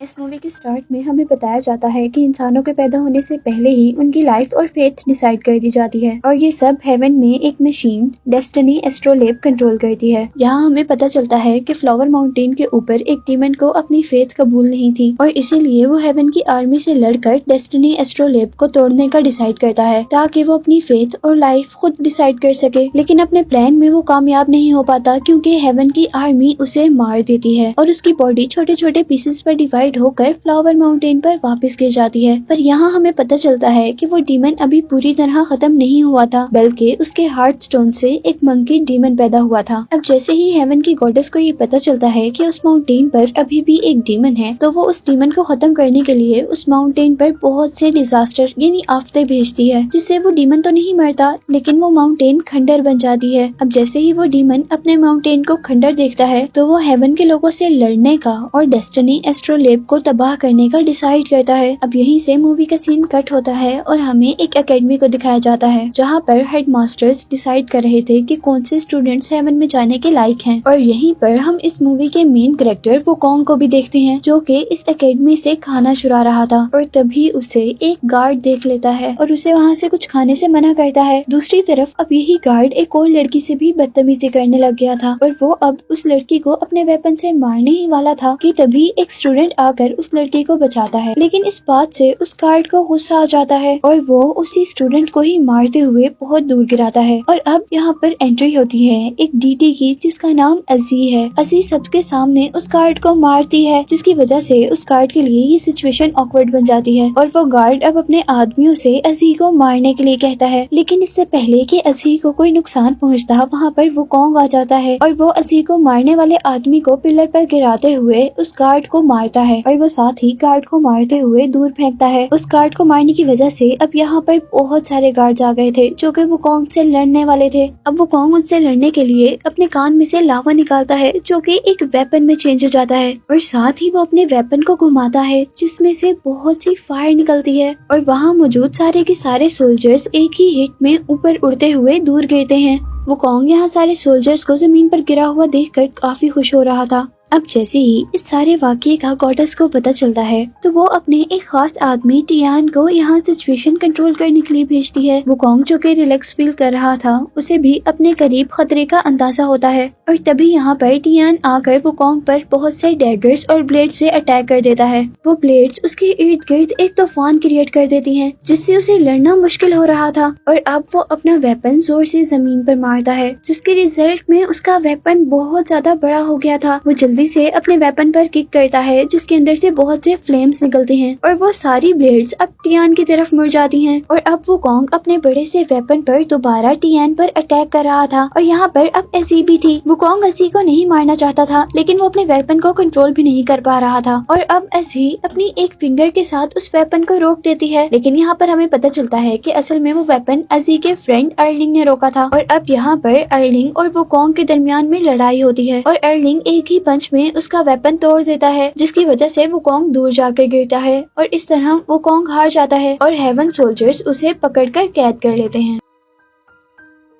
इस मूवी के स्टार्ट में हमें बताया जाता है कि इंसानों के पैदा होने से पहले ही उनकी लाइफ और फेथ डिसाइड कर दी जाती है और ये सब हेवन में एक मशीन डेस्टिनी एस्ट्रोलेब कंट्रोल करती है। यहाँ हमें पता चलता है कि फ्लावर माउंटेन के ऊपर एक डीमन को अपनी फेथ कबूल नहीं थी और इसीलिए वो हेवन की आर्मी से लड़कर डेस्टिनी एस्ट्रोलेब को तोड़ने का डिसाइड करता है ताकि वो अपनी फेथ और लाइफ खुद डिसाइड कर सके। लेकिन अपने प्लान में वो कामयाब नहीं हो पाता क्योंकि हेवन की आर्मी उसे मार देती है और उसकी बॉडी छोटे छोटे पीसेस पर डिवाइड होकर फ्लावर माउंटेन पर वापस गिर जाती है। पर यहाँ हमें पता चलता है कि वो डीमन अभी पूरी तरह खत्म नहीं हुआ था, बल्कि उसके हार्ट स्टोन से एक मंकी डीमन पैदा हुआ था। अब जैसे ही हेवन की गॉडेस को ये पता चलता है कि उस माउंटेन पर अभी भी एक डीमन है, तो वो उस डीमन को खत्म करने के लिए उस माउंटेन पर बहुत से डिजास्टर यानी आफतें भेजती है, जिससे वो डीमन तो नहीं मरता लेकिन वो माउंटेन खंडर बन जाती है। अब जैसे ही वो डीमन अपने माउंटेन को खंडर देखता है तो वो हेवन के लोगों से लड़ने का और डेस्टिनी एस्ट्रोलेब को तबाह करने का डिसाइड करता है। अब यहीं से मूवी का सीन कट होता है और हमें एक एकेडमी को दिखाया जाता है जहाँ पर हेड मास्टर्स डिसाइड कर रहे थे कि कौन से स्टूडेंट्स हेवन में जाने के लायक हैं। और यहीं पर हम इस मूवी के मेन कैरेक्टर वुकोंग को भी देखते हैं जो कि इस एकेडमी से खाना चुरा रहा था और तभी उसे एक गार्ड देख लेता है और उसे वहाँ से कुछ खाने से मना करता है। दूसरी तरफ अब यही गार्ड एक और लड़की से भी बदतमीजी करने लग गया था और वो अब उस लड़की को अपने वेपन से मारने ही वाला था कि तभी एक स्टूडेंट आकर उस लड़की को बचाता है। लेकिन इस बात से उस गार्ड को गुस्सा आ जाता है और वो उसी स्टूडेंट को ही मारते हुए बहुत दूर गिराता है। और अब यहाँ पर एंट्री होती है एक डीटी की जिसका नाम अजी है। अजी सबके सामने उस गार्ड को मारती है जिसकी वजह से उस गार्ड के लिए ये सिचुएशन ऑकवर्ड बन जाती है और वो गार्ड अब अपने आदमियों से अजी को मारने के लिए कहता है। लेकिन इससे पहले कि अजी को कोई नुकसान पहुँचता वहाँ पर वुकोंग आ जाता है और वो अजी को मारने वाले आदमी को पिलर पर गिराते हुए उस गार्ड को मारता है और वो साथ ही गार्ड को मारते हुए दूर फेंकता है। उस गार्ड को मारने की वजह से अब यहाँ पर बहुत सारे गार्ड्स आ गए थे जो कि वुकोंग से लड़ने वाले थे। अब वुकोंग उनसे लड़ने के लिए अपने कान में से लावा निकालता है जो कि एक वेपन में चेंज हो जाता है और साथ ही वो अपने वेपन को घुमाता है जिसमें से बहुत सी फायर निकलती है और वहाँ मौजूद सारे के सारे सोल्जर्स एक ही हिट में ऊपर उड़ते हुए दूर गिरते हैं। वुकोंग यहाँ सारे सोल्जर्स को जमीन पर गिरा हुआ देखकर काफी खुश हो रहा था। अब जैसे ही इस सारे वाकये का गॉडेस को पता चलता है तो वो अपने एक खास आदमी टियान को यहाँ सिचुएशन कंट्रोल करने के लिए भेजती है। वुकोंग जो कि रिलैक्स फील कर रहा था उसे भी अपने करीब खतरे का अंदाजा होता है और तभी यहाँ पर टियान आकर वुकोंग पर बहुत से डैगर्स और ब्लेड से अटैक कर देता है। वो ब्लेड्स उसके इर्द गिर्द एक तूफान क्रिएट कर देती हैं जिससे उसे लड़ना मुश्किल हो रहा था और अब वो अपना वेपन जोर से जमीन पर मारता है जिसके रिजल्ट में उसका वेपन बहुत ज्यादा बड़ा हो गया था। वो जल्दी से अपने वेपन पर किक करता है जिसके अंदर से बहुत से फ्लेम्स निकलते हैं और वो सारी ब्लेड्स अब टियान की तरफ मुड़ जाती हैं और अब वुकोंग अपने बड़े से वेपन पर दोबारा टियान पर अटैक कर रहा था और यहाँ पर अब एजी भी थी। वुकोंग एजी को नहीं मारना चाहता था लेकिन वो अपने वेपन को कंट्रोल भी नहीं कर पा रहा था और अब एजी अपनी एक फिंगर के साथ उस वेपन को रोक देती है। लेकिन यहाँ पर हमें पता चलता है कि असल में वो वेपन एजी के फ्रेंड अर्लिंग ने रोका था और अब यहाँ पर अर्लिंग और वुकोंग के दरमियान में लड़ाई होती है और अर्लिंग एक ही पंच में उसका वेपन तोड़ देता है जिसकी वजह से वुकोंग दूर जाकर गिरता है और इस तरह वुकोंग हार जाता है और हेवन सोल्जर्स उसे पकड़कर कैद कर लेते हैं।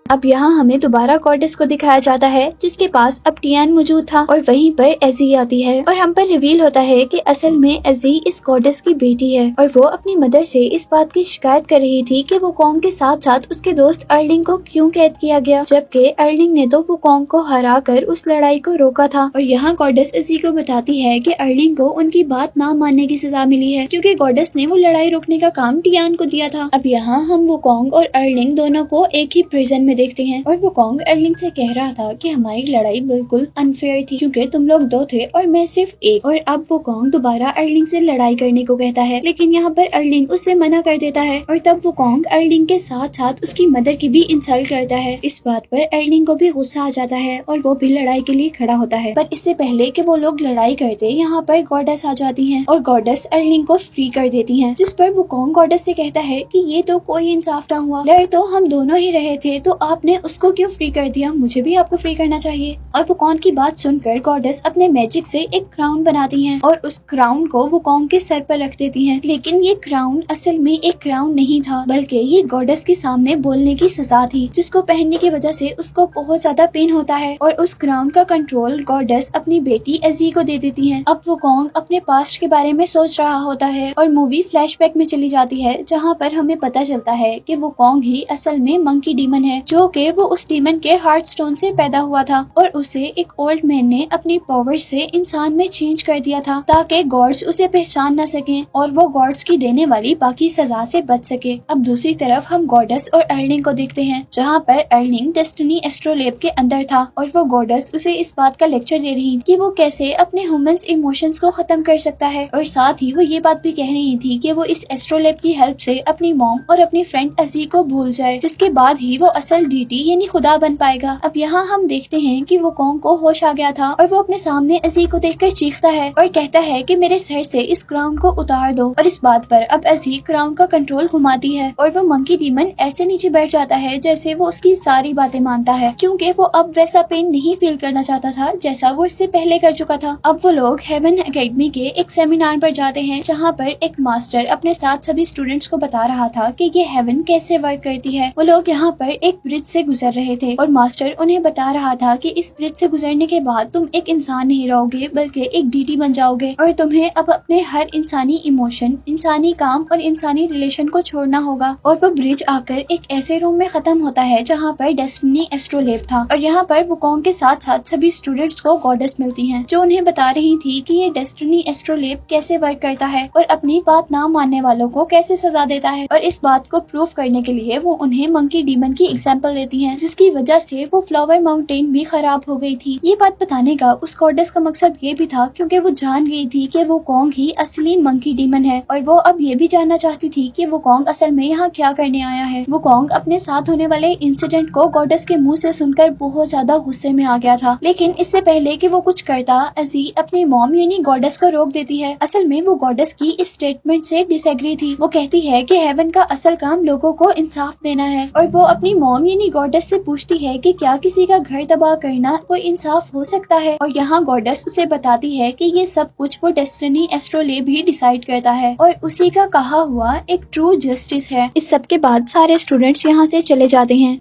अब यहाँ हमें दोबारा गॉडेस को दिखाया जाता है जिसके पास अब टियान मौजूद था और वहीं पर एजी आती है और हम पर रिवील होता है कि असल में एजी इस गॉडेस की बेटी है और वो अपनी मदर से इस बात की शिकायत कर रही थी कि वुकोंग के साथ साथ उसके दोस्त अर्लिंग को क्यों कैद किया गया, जबकि अर्लिंग ने तो वुकोंग को हरा कर उस लड़ाई को रोका था। और यहाँ गॉडेस एजी को बताती है कि अर्लिंग को उनकी बात ना मानने की सजा मिली है क्योंकि गॉडेस ने वो लड़ाई रोकने का काम टियान को दिया था। अब यहाँ हम वुकोंग और अर्लिंग दोनों को एक ही प्रिजन में देखते हैं और वुकोंग अर्लिंग से कह रहा था कि हमारी लड़ाई बिल्कुल अनफेयर थी क्योंकि तुम लोग दो थे और मैं सिर्फ एक। और अब वुकोंग दोबारा अर्लिंग से लड़ाई करने को कहता है लेकिन यहाँ पर अर्लिंग उससे मना कर देता है और तब वुकोंग अर्लिंग के साथ साथ उसकी मदर की भी इंसल्ट करता है। इस बात पर अर्लिंग को भी गुस्सा आ जाता है और वो भी लड़ाई के लिए खड़ा होता है। पर इससे पहले कि वो लोग लड़ाई करते यहाँ पर गॉडेस आ जाती हैं और गॉडेस अर्लिंग को फ्री कर देती हैं, जिस पर वुकोंग गॉडेस से कहता है कि ये तो कोई इंसाफ ना हुआ, लड़ तो हम दोनों ही रहे थे तो आपने उसको क्यों फ्री कर दिया, मुझे भी आपको फ्री करना चाहिए। और वुकोंग की बात सुनकर गॉडेस अपने मैजिक से एक क्राउन बनाती हैं और उस क्राउन को वुकोंग के सर पर रख देती हैं। लेकिन ये क्राउन असल में एक क्राउन नहीं था, बल्कि ये गॉडेस के सामने बोलने की सजा थी, जिसको पहनने की वजह से उसको बहुत ज्यादा पेन होता है। और उस क्राउन का कंट्रोल गॉडेस अपनी बेटी एजी को दे देती है। अब वुकोंग अपने पास्ट के बारे में सोच रहा होता है और मूवी फ्लैशबैक में चली जाती है, जहाँ पर हमें पता चलता है कि वुकोंग ही असल में मंकी डीमन है, जो कि वो उस डीमन के हार्ट स्टोन से पैदा हुआ था और उसे एक ओल्ड मैन ने अपनी पावर से इंसान में चेंज कर दिया था, ताकि गॉड्स उसे पहचान न सकें और वो गॉड्स की देने वाली बाकी सजा से बच सके। अब दूसरी तरफ हम गॉडेस और अर्लिंग को देखते हैं, जहाँ पर अर्लिंग डेस्टिनी एस्ट्रोलेब के अंदर था और वो गॉडेस उसे इस बात का लेक्चर दे रही थी कि वो कैसे अपने ह्यूमंस इमोशंस को खत्म कर सकता है। और साथ ही वो ये बात भी कह रही थी कि वो इस एस्ट्रोलेब की हेल्प से अपनी मॉम और अपनी फ्रेंड अजी को भूल जाए, जिसके बाद ही वो असल डीटी यानी खुदा बन पाएगा। अब यहाँ हम देखते हैं कि वुकोंग को होश आ गया था और वो अपने सामने अजी को देखकर चीखता है और कहता है कि मेरे सर से इस क्राउन को उतार दो। और इस बात पर अब अजी क्राउन का कंट्रोल घुमाती है और वो मंकी डीमन ऐसे नीचे बैठ जाता है जैसे वो उसकी सारी बातें मानता है, क्योंकि वो अब वैसा पेन नहीं फील करना चाहता था जैसा वो इससे पहले कर चुका था। अब वो लोग हेवन एकेडमी के एक सेमिनार पर जाते हैं, जहाँ पर एक मास्टर अपने साथ सभी स्टूडेंट्स को बता रहा था कि ये हेवन कैसे वर्क करती है। वो लोग यहाँ पर एक ब्रिज से गुजर रहे थे और मास्टर उन्हें बता रहा था कि इस ब्रिज से गुजरने के बाद तुम एक इंसान नहीं रहोगे, बल्कि एक डीटी बन जाओगे और तुम्हें अब अपने हर इंसानी इमोशन, इंसानी काम और इंसानी रिलेशन को छोड़ना होगा। और वो ब्रिज आकर एक ऐसे रूम में खत्म होता है जहाँ पर डेस्टिनी एस्ट्रोलेब था और यहाँ पर वुकोंग के साथ साथ सभी स्टूडेंट्स को गॉडेस मिलती हैं, जो उन्हें बता रही थी कि ये डेस्टिनी एस्ट्रोलेब कैसे वर्क करता है और अपनी बात ना मानने वालों को कैसे सजा देता है। और इस बात को प्रूव करने के लिए वो उन्हें मंकी डीमन की एग्जाम्पल देती हैं, जिसकी वजह से वो फ्लावर माउंटेन भी खराब हो गई थी। ये बात बताने का उस गॉडेस का मकसद ये भी था क्योंकि वो जान गई थी कि वुकोंग ही असली मंकी डीमन है और वो अब ये भी जानना चाहती थी कि वुकोंग असल में यहाँ क्या करने आया है। वुकोंग अपने साथ होने वाले इंसिडेंट को गॉडेस के मुंह से सुनकर बहुत ज्यादा गुस्से में आ गया था, लेकिन इससे पहले कि वो कुछ करता, अजी अपनी मॉम यानी गॉडेस को रोक देती है। असल में वो गॉडेस की इस स्टेटमेंट से डिसएग्री थी। वो कहती है कि हेवन का असल काम लोगों को इंसाफ देना है और वो अपनी मॉम यानी गॉडेस से पूछती है कि क्या किसी का घर तबाह करना कोई इंसाफ हो सकता है। और यहाँ गॉडेस उसे बताती है कि ये सब कुछ वो डेस्टिनी एस्ट्रोलेब ही डिसाइड करता है और उसी का कहा हुआ एक ट्रू जस्टिस है। इस सब के बाद सारे स्टूडेंट्स यहाँ से चले जाते हैं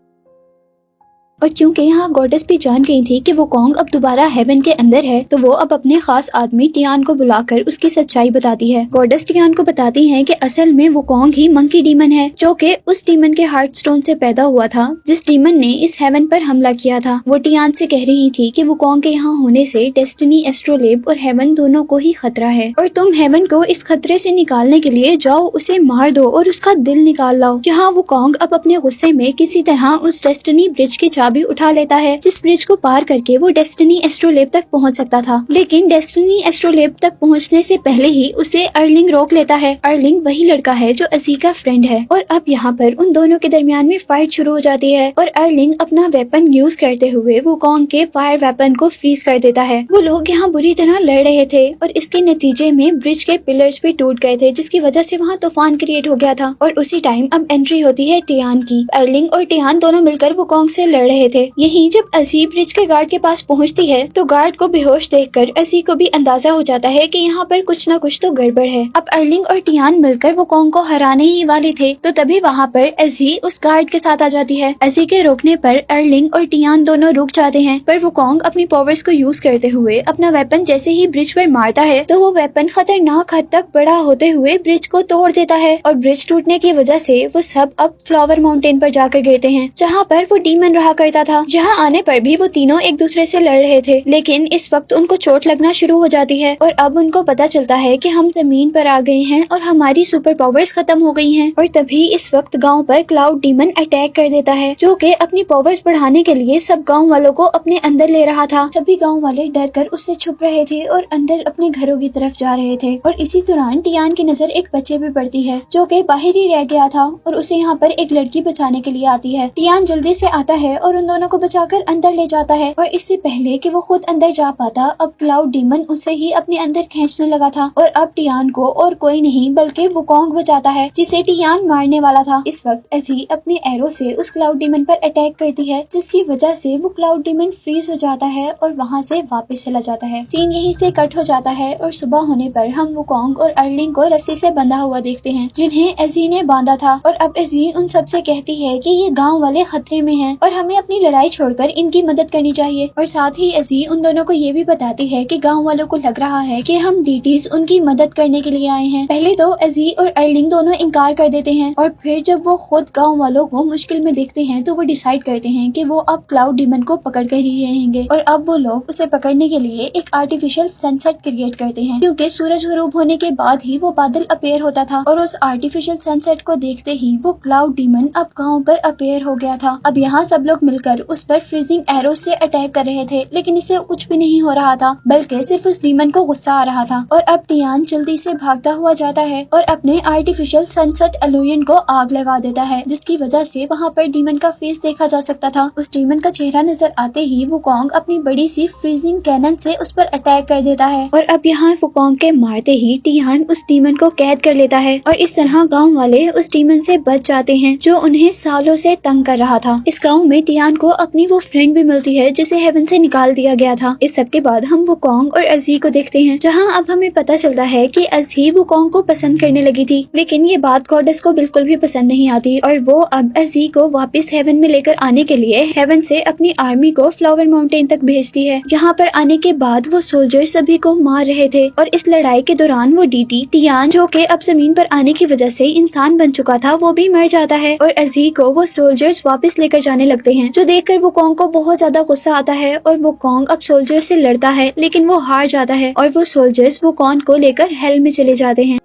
और क्योंकि यहाँ गॉडेस भी जान गई थी कि वुकोंग अब दोबारा हेवन के अंदर है, तो वो अब अपने खास आदमी टियान को बुलाकर उसकी सच्चाई बताती है। गॉडेस टियान को बताती है कि असल में वुकोंग ही मंकी डीमन है, जो कि उस डीमन के हार्ट स्टोन से पैदा हुआ था जिस डीमन ने इस हेवन पर हमला किया था। वो टियान से कह रही थी कि वुकोंग के यहाँ होने से डेस्टिनी एस्ट्रोलेब और हेवन दोनों को ही खतरा है और तुम हेवन को इस खतरे से निकालने के लिए जाओ, उसे मार दो और उसका दिल निकाल लाओ। यहाँ वुकोंग अब अपने गुस्से में किसी तरह उस डेस्टिनी ब्रिज की भी उठा लेता है, जिस ब्रिज को पार करके वो डेस्टिनी एस्ट्रोलेब तक पहुंच सकता था। लेकिन डेस्टिनी एस्ट्रोलेब तक पहुंचने से पहले ही उसे अर्लिंग रोक लेता है। अर्लिंग वही लड़का है जो अजी का फ्रेंड है और अब यहाँ पर उन दोनों के दरमियान में फाइट शुरू हो जाती है और अर्लिंग अपना वेपन यूज करते हुए वुकोंग के फायर वेपन को फ्रीज कर देता है। वो लोग यहाँ बुरी तरह लड़ रहे थे और इसके नतीजे में ब्रिज के पिलर्स भी टूट गए थे, जिसकी वजह से वहाँ तूफान क्रिएट हो गया था। और उसी टाइम अब एंट्री होती है टियान की। अर्लिंग और टियान दोनों मिलकर वुकोंग से लड़ रहे थे। यही जब अजी ब्रिज के गार्ड के पास पहुंचती है तो गार्ड को बेहोश देखकर अजी को भी अंदाजा हो जाता है कि यहाँ पर कुछ ना कुछ तो गड़बड़ है। अब अर्लिंग और टियान मिलकर वुकोंग को हराने ही वाले थे, तो तभी वहाँ पर अजी उस गार्ड के साथ आ जाती है। अजी के रोकने पर अर्लिंग और टियान दोनों रुक जाते हैं, पर वुकोंग अपनी पावर्स को यूज करते हुए अपना वेपन जैसे ही ब्रिज पर मारता है तो वो वेपन खतरनाक हद तक बड़ा होते हुए ब्रिज को तोड़ देता है और ब्रिज टूटने की वजह से वो सब अब फ्लावर माउंटेन पर जाकर गिरते हैं, जहाँ पर वो डीमन रहा करता था। यहाँ आने पर भी वो तीनों एक दूसरे से लड़ रहे थे, लेकिन इस वक्त उनको चोट लगना शुरू हो जाती है और अब उनको पता चलता है कि हम जमीन पर आ गए हैं और हमारी सुपर पावर्स खत्म हो गई हैं। और तभी इस वक्त गांव पर क्लाउड डीमन अटैक कर देता है, जो कि अपनी पावर्स बढ़ाने के लिए सब गांव वालों को अपने अंदर ले रहा था। सभी गांव वाले डर कर उससे छुप रहे थे और अंदर अपने घरों की तरफ जा रहे थे। और इसी दौरान टियान की नजर एक बच्चे पे पड़ती है जो कि बाहर ही रह गया था और उसे यहाँ पर एक लड़की बचाने के लिए आती है। टियान जल्दी से आता है और उन दोनों को बचाकर अंदर ले जाता है। और इससे पहले कि वो खुद अंदर जा पाता, अब क्लाउड डीमन उसे ही अपने अंदर खींचने लगा था और अब टियान को और कोई नहीं बल्कि वुकोंग बचाता है, जिसे टियान मारने वाला था। इस वक्त एजी अपने एरो से उस क्लाउड डीमन पर अटैक करती है, जिसकी वजह से वो क्लाउड डीमन फ्रीज हो जाता है और वहाँ से वापस चला जाता है। सीन यहीं से कट हो जाता है और सुबह होने पर हम वुकोंग और अर्लिंग को रस्सी से बंधा हुआ देखते हैं, जिन्हें एजी ने बांधा था। और अब एजी उन सबसे कहती है कि ये गांव वाले खतरे में हैं और हमें अपनी लड़ाई छोड़कर इनकी मदद करनी चाहिए। और साथ ही एजी उन दोनों को ये भी बताती है कि गांव वालों को लग रहा है कि हम डीटीज उनकी मदद करने के लिए आए हैं। पहले तो एजी और अर्लिंग दोनों इनकार कर देते हैं और फिर जब वो खुद गांव वालों को मुश्किल में देखते हैं तो वो डिसाइड करते हैं कि वो अब क्लाउड डीमन को पकड़ कर ही रहेंगे। और अब वो लोग उसे पकड़ने के लिए एक आर्टिफिशियल सनसेट क्रिएट करते हैं, क्योंकि सूरज गरूब होने के बाद ही वो बादल अपेयर होता था और उस आर्टिफिशियल सनसेट को देखते ही वो क्लाउड डीमन अब गांव पर अपेयर हो गया था। अब यहाँ सब लोग मिलकर उस पर फ्रीजिंग एरो से अटैक कर रहे थे, लेकिन इसे कुछ भी नहीं हो रहा था, बल्कि सिर्फ उस डीमन को गुस्सा आ रहा था। और अब टियान जल्दी से भागता हुआ जाता है और अपने आर्टिफिशियल सनसेट एलुयन को आग लगा देता है, जिसकी वजह से वहाँ पर डीमन का फेस देखा जा सकता था। उस डीमन का चेहरा नजर आते ही वुकोंग अपनी बड़ी सी फ्रीजिंग कैनन से उस पर अटैक कर देता है। और अब यहाँ वुकोंग के मारते ही टियान उस डीमन को कैद कर लेता है और इस तरह गांव वाले उस डीमन से बच जाते हैं जो उन्हें सालों से तंग कर रहा था। इस गांव में टियान को अपनी वो फ्रेंड भी मिलती है जिसे हेवन से निकाल दिया गया था। इस सब के बाद हम वुकोंग और एजी को देखते हैं, जहाँ अब हमें पता चलता है कि एजी वुकोंग को पसंद करने लगी थी, लेकिन ये बात गॉडेस को बिल्कुल भी पसंद नहीं आती और वो अब एजी को वापस हेवन में लेकर आने के लिए हेवन से अपनी आर्मी को फ्लावर माउंटेन तक भेजती है। यहाँ पर आने के बाद वो सोल्जर सभी को मार रहे थे और इस लड़ाई के दौरान वो डीटी टियान, जो कि अब जमीन पर आने की वजह से इंसान बन चुका था, वो भी मर जाता है और एजी को वो सोल्जर्स वापस लेकर जाने लगते हैं, जो देखकर वुकोंग को बहुत ज्यादा गुस्सा आता है और वुकोंग अब सोल्जर से लड़ता है, लेकिन वो हार जाता है और वो सोल्जर्स वुकोंग को लेकर हेल में चले जाते हैं।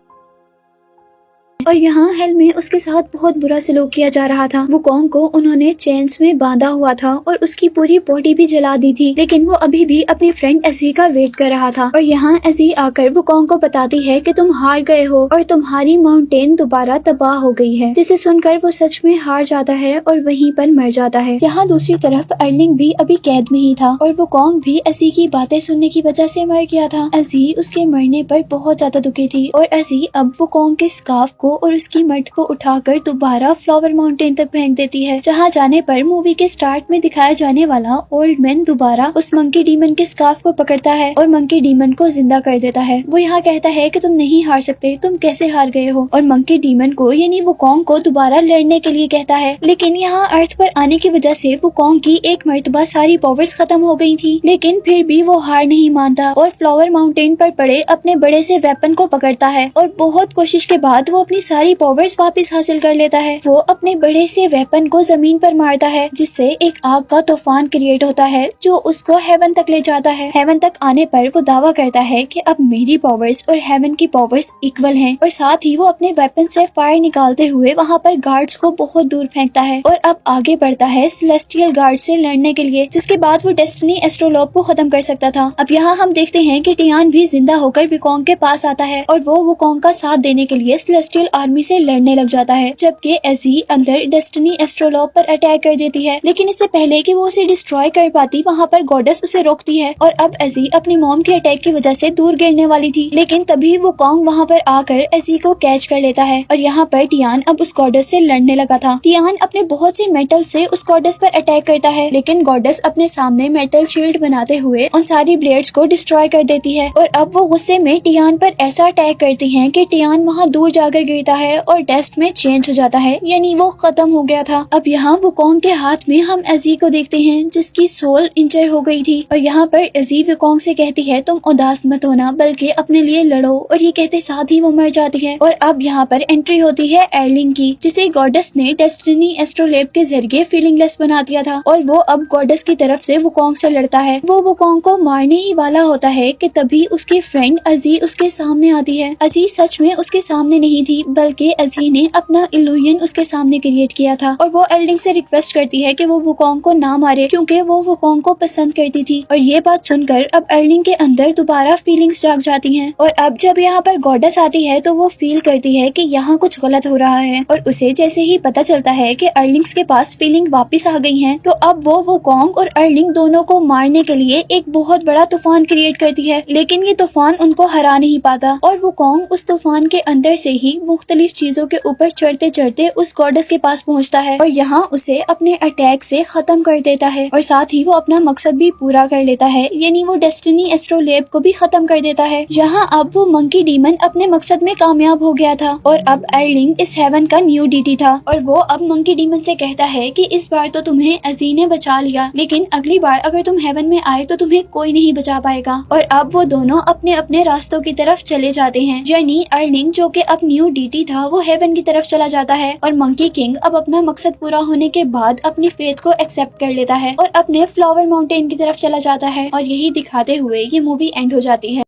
और यहाँ हेल में उसके साथ बहुत बुरा सलूक किया जा रहा था। वुकोंग को उन्होंने चेन्स में बांधा हुआ था और उसकी पूरी बॉडी भी जला दी थी, लेकिन वो अभी भी अपनी फ्रेंड एजी का वेट कर रहा था। और यहाँ एजी आकर वुकोंग को बताती है कि तुम हार गए हो और तुम्हारी माउंटेन दोबारा तबाह हो गई है, जिसे सुनकर वो सच में हार जाता है और वहीं पर मर जाता है। यहाँ दूसरी तरफ अर्लिंग भी अभी कैद में ही था और वुकोंग भी एजी की बातें सुनने की वजह से मर गया था। एजी उसके मरने पर बहुत ज्यादा दुखी थी और एजी अब वुकोंग के स्कार्फ को और उसकी मट को उठाकर दोबारा फ्लावर माउंटेन तक फेंक देती है, जहाँ जाने पर मूवी के स्टार्ट में दिखाया जाने वाला ओल्ड मैन दोबारा उस मंकी डीमन के स्कार्फ को पकड़ता है और मंकी डीमन को जिंदा कर देता है। वो यहाँ कहता है कि तुम नहीं हार सकते, तुम कैसे हार गए हो, और मंकी डीमन को यानी वुकोंग को दोबारा लड़ने के लिए कहता है। लेकिन यहाँ अर्थ पर आने की वजह से वुकोंग की एक मर्तबा सारी पावर्स खत्म हो गई थी, लेकिन फिर भी वो हार नहीं मानता और फ्लावर माउंटेन पर पड़े अपने बड़े से वेपन को पकड़ता है और बहुत कोशिश के बाद वो अपनी सारी पावर्स वापस हासिल कर लेता है। वो अपने बड़े से वेपन को जमीन पर मारता है, जिससे एक आग का तूफान क्रिएट होता है जो उसको हेवन तक ले जाता है। हेवन तक आने पर वो दावा करता है कि अब मेरी पावर्स और हेवन की पावर्स इक्वल हैं, और साथ ही वो अपने वेपन से फायर निकालते हुए वहाँ पर गार्ड्स को बहुत दूर फेंकता है और अब आगे बढ़ता है सेलेस्टियल गार्ड से लड़ने के लिए, जिसके बाद वो डेस्टिनी एस्ट्रोलॉब को खत्म कर सकता था। अब यहाँ हम देखते हैं कि टियान भी जिंदा होकर वुकोंग के पास आता है और वो वुकोंग का साथ देने के लिए सेलेस्टियल आर्मी से लड़ने लग जाता है, जबकि एजी अंदर डेस्टिनी एस्ट्रोलॉब पर अटैक कर देती है। लेकिन इससे पहले कि वो उसे डिस्ट्रॉय कर पाती, वहाँ पर गॉडेस उसे रोकती है और अब एजी अपनी मॉम के अटैक की वजह से दूर गिरने वाली थी, लेकिन तभी वुकोंग वहाँ पर आकर एजी को कैच कर लेता है और यहाँ पर टियान अब उस गॉडेस से लड़ने लगा था। टियान अपने बहुत से मेटल से उस गॉडेस पर अटैक करता है, लेकिन गॉडेस अपने सामने मेटल शील्ड बनाते हुए उन सारी ब्लेड्स को डिस्ट्रॉय कर देती है और अब वो गुस्से में टियान पर ऐसा अटैक करती है कि टियान वहाँ दूर जाकर गिरता है और डेस्ट में चेंज हो जाता है, यानी वो खत्म हो गया था। अब यहाँ वुकोंग के हाथ में हम एजी को देखते हैं जिसकी सोल इंजर हो गई थी और यहाँ पर एजी वुकोंग से कहती है तुम उदास मत होना, बल्कि अपने लिए लड़ो, और ये कहते साथ ही वो मर जाती है। और अब यहाँ पर एंट्री होती है अर्लिंग की, जिसे गॉडेस ने डेस्टिनी एस्ट्रोलेब के जरिए फीलिंगलेस बना दिया था और वो अब गॉडेस की तरफ से वुकोंग से लड़ता है। वो वुकोंग को मारने ही वाला होता है कि तभी उसकी फ्रेंड एजी उसके सामने आती है। एजी सच में उसके सामने नहीं थी, बल्कि अजी ने अपना इल्यूजन उसके सामने क्रिएट किया था और वो अर्लिंग से रिक्वेस्ट करती है कि वो वुकोंग को ना मारे क्योंकि वो वुकोंग को पसंद करती थी। और ये बात सुनकर अब अर्लिंग के अंदर दोबारा फीलिंग्स जाग जाती हैं और अब जब यहाँ पर गॉडेस आती है तो वो फील करती है कि यहाँ कुछ गलत हो रहा है और उसे जैसे ही पता चलता है कि अर्लिंग्स के पास फीलिंग वापस आ गई हैं, तो अब वो वुकोंग और अर्लिंग दोनों को मारने के लिए एक बहुत बड़ा तूफान क्रिएट करती है। लेकिन ये तूफान उनको हरा नहीं पाता और वुकोंग उस तूफान के अंदर से ही मुख्तलिफ चीजों के ऊपर चढ़ते चढ़ते उस गॉडेस के पास पहुंचता है और यहाँ उसे अपने अटैक से खत्म कर देता है और साथ ही वो अपना मकसद भी पूरा कर लेता है, यानी वो डेस्टिनी एस्ट्रोलेब को भी खत्म कर देता है। यहाँ अब वो मंकी डीमन अपने मकसद में कामयाब हो गया था और अब अर्लिंग इस हेवन का न्यू डीटी था और वो अब मंकी डीमन से कहता है कि इस बार तो तुम्हें अजी ने बचा लिया, लेकिन अगली बार अगर तुम हेवन में आए तो तुम्हें कोई नहीं बचा पाएगा। और अब वो दोनों अपने अपने रास्तों की तरफ चले जाते हैं, यानी अर्लिंग जो कि अब न्यू डीटी था वो हेवन की तरफ चला जाता है और मंकी किंग अब अपना मकसद पूरा होने के बाद अपनी फेथ को एक्सेप्ट कर लेता है और अपने फ्लावर माउंटेन की तरफ चला जाता है और यही दिखाते हुए ये मूवी एंड हो जाती है।